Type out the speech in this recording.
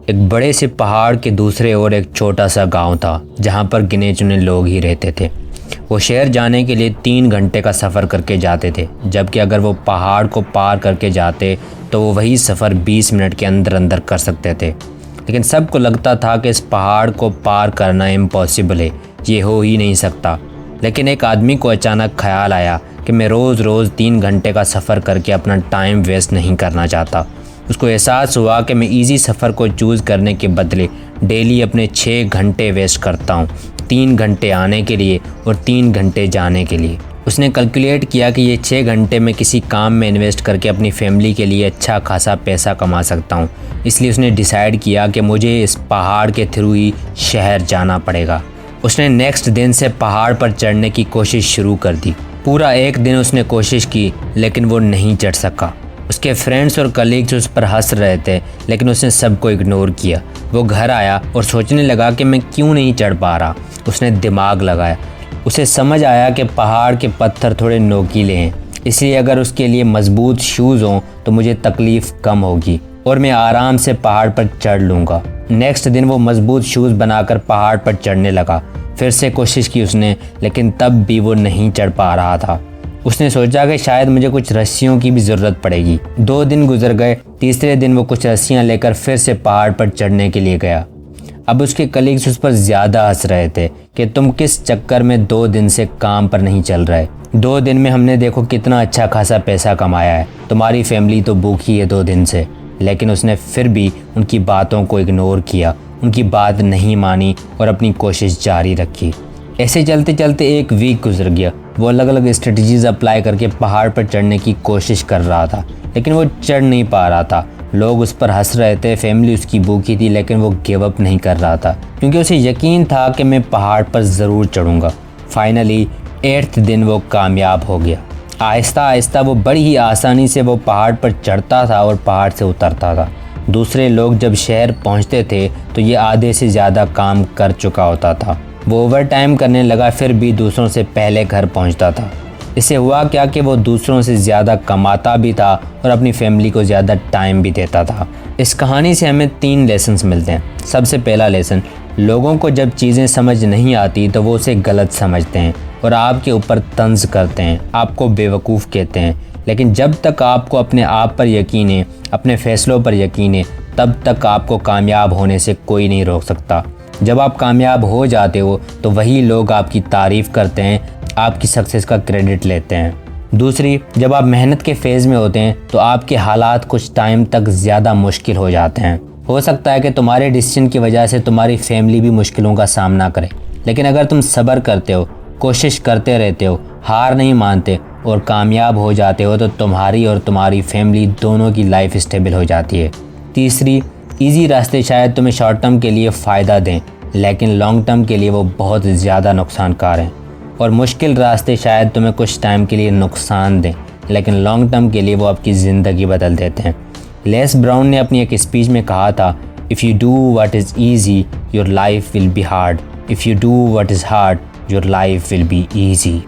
एक बड़े से पहाड़ के दूसरे ओर एक छोटा सा गांव था जहां पर गिने चुने लोग ही रहते थे। वो शहर जाने के लिए 3 घंटे का सफ़र करके जाते थे, जबकि अगर वो पहाड़ को पार करके जाते तो वो वही सफ़र 20 मिनट के अंदर अंदर कर सकते थे। लेकिन सबको लगता था कि इस पहाड़ को पार करना इम्पॉसिबल है, ये हो ही नहीं सकता। लेकिन एक आदमी को अचानक ख्याल आया कि मैं रोज़ रोज़ 3 घंटे का सफ़र करके अपना टाइम वेस्ट नहीं करना चाहता। उसको एहसास हुआ कि मैं इजी सफ़र को चूज़ करने के बदले डेली अपने 6 घंटे वेस्ट करता हूँ, 3 घंटे आने के लिए और 3 घंटे जाने के लिए। उसने कैलकुलेट किया कि ये 6 घंटे में किसी काम में इन्वेस्ट करके अपनी फैमिली के लिए अच्छा खासा पैसा कमा सकता हूँ। इसलिए उसने डिसाइड किया कि मुझे इस पहाड़ के थ्रू ही शहर जाना पड़ेगा। उसने नेक्स्ट दिन से पहाड़ पर चढ़ने की कोशिश शुरू कर दी। पूरा एक दिन उसने कोशिश की, लेकिन वो नहीं चढ़ सका। उसके फ्रेंड्स और कलीग्स उस पर हंस रहे थे, लेकिन उसने सबको इग्नोर किया। वो घर आया और सोचने लगा कि मैं क्यों नहीं चढ़ पा रहा। उसने दिमाग लगाया। उसे समझ आया कि पहाड़ के पत्थर थोड़े नोकीले हैं, इसलिए अगर उसके लिए मजबूत शूज़ हों तो मुझे तकलीफ़ कम होगी और मैं आराम से पहाड़ पर चढ़ लूँगा। नेक्स्ट दिन वो मजबूत शूज़ बनाकर पहाड़ पर चढ़ने लगा। फिर से कोशिश की उसने, लेकिन तब भी वो नहीं चढ़ पा रहा था। उसने सोचा कि शायद मुझे कुछ रस्सियों की भी ज़रूरत पड़ेगी। 2 दिन गुजर गए। तीसरे दिन वो कुछ रस्सियाँ लेकर फिर से पहाड़ पर चढ़ने के लिए गया। अब उसके कलीग्स उस पर ज़्यादा हंस रहे थे कि तुम किस चक्कर में 2 दिन से काम पर नहीं चल रहे। 2 दिन में हमने देखो कितना अच्छा खासा पैसा कमाया है, तुम्हारी फैमिली तो भूखी है 2 दिन से। लेकिन उसने फिर भी उनकी बातों को इग्नोर किया, उनकी बात नहीं मानी और अपनी कोशिश जारी रखी। ऐसे चलते चलते 1 वीक गुजर गया। वो अलग अलग स्ट्रेटजीज़ अप्लाई करके पहाड़ पर चढ़ने की कोशिश कर रहा था, लेकिन वो चढ़ नहीं पा रहा था। लोग उस पर हंस रहे थे, फैमिली उसकी भूखी थी, लेकिन वो गिव अप नहीं कर रहा था, क्योंकि उसे यकीन था कि मैं पहाड़ पर ज़रूर चढ़ूँगा। फाइनली 8th दिन वो कामयाब हो गया। आहिस्ता आहिस्ता वो बड़ी ही आसानी से वो पहाड़ पर चढ़ता था और पहाड़ से उतरता था। दूसरे लोग जब शहर पहुँचते थे तो ये आधे से ज़्यादा काम कर चुका होता था। वो ओवर टाइम करने लगा, फिर भी दूसरों से पहले घर पहुंचता था। इससे हुआ क्या कि वो दूसरों से ज़्यादा कमाता भी था और अपनी फैमिली को ज़्यादा टाइम भी देता था। इस कहानी से हमें 3 लेसन्स मिलते हैं। सबसे पहला लेसन, लोगों को जब चीज़ें समझ नहीं आती तो वो उसे गलत समझते हैं और आपके ऊपर तंज करते हैं, आपको बेवकूफ़ कहते हैं। लेकिन जब तक आपको अपने आप पर यकीन है, अपने फ़ैसलों पर यकीन है, तब तक आपको कामयाब होने से कोई नहीं रोक सकता। जब आप कामयाब हो जाते हो तो वही लोग आपकी तारीफ़ करते हैं, आपकी सक्सेस का क्रेडिट लेते हैं। दूसरी, जब आप मेहनत के फेज़ में होते हैं तो आपके हालात कुछ टाइम तक ज़्यादा मुश्किल हो जाते हैं। हो सकता है कि तुम्हारे डिसीजन की वजह से तुम्हारी फैमिली भी मुश्किलों का सामना करे, लेकिन अगर तुम सब्र करते हो, कोशिश करते रहते हो, हार नहीं मानते और कामयाब हो जाते हो तो तुम्हारी और तुम्हारी फैमिली दोनों की लाइफ स्टेबल हो जाती है। तीसरी, ईजी रास्ते शायद तुम्हें शॉर्ट टर्म के लिए फ़ायदा दें, लेकिन लॉन्ग टर्म के लिए वो बहुत ज़्यादा नुकसानकार हैं। और मुश्किल रास्ते शायद तुम्हें कुछ टाइम के लिए नुकसान दें, लेकिन लॉन्ग टर्म के लिए वो आपकी ज़िंदगी बदल देते हैं। लेस ब्राउन ने अपनी एक स्पीच में कहा था, if you do what is easy your life will be hard, if you do what is hard your life will be easy.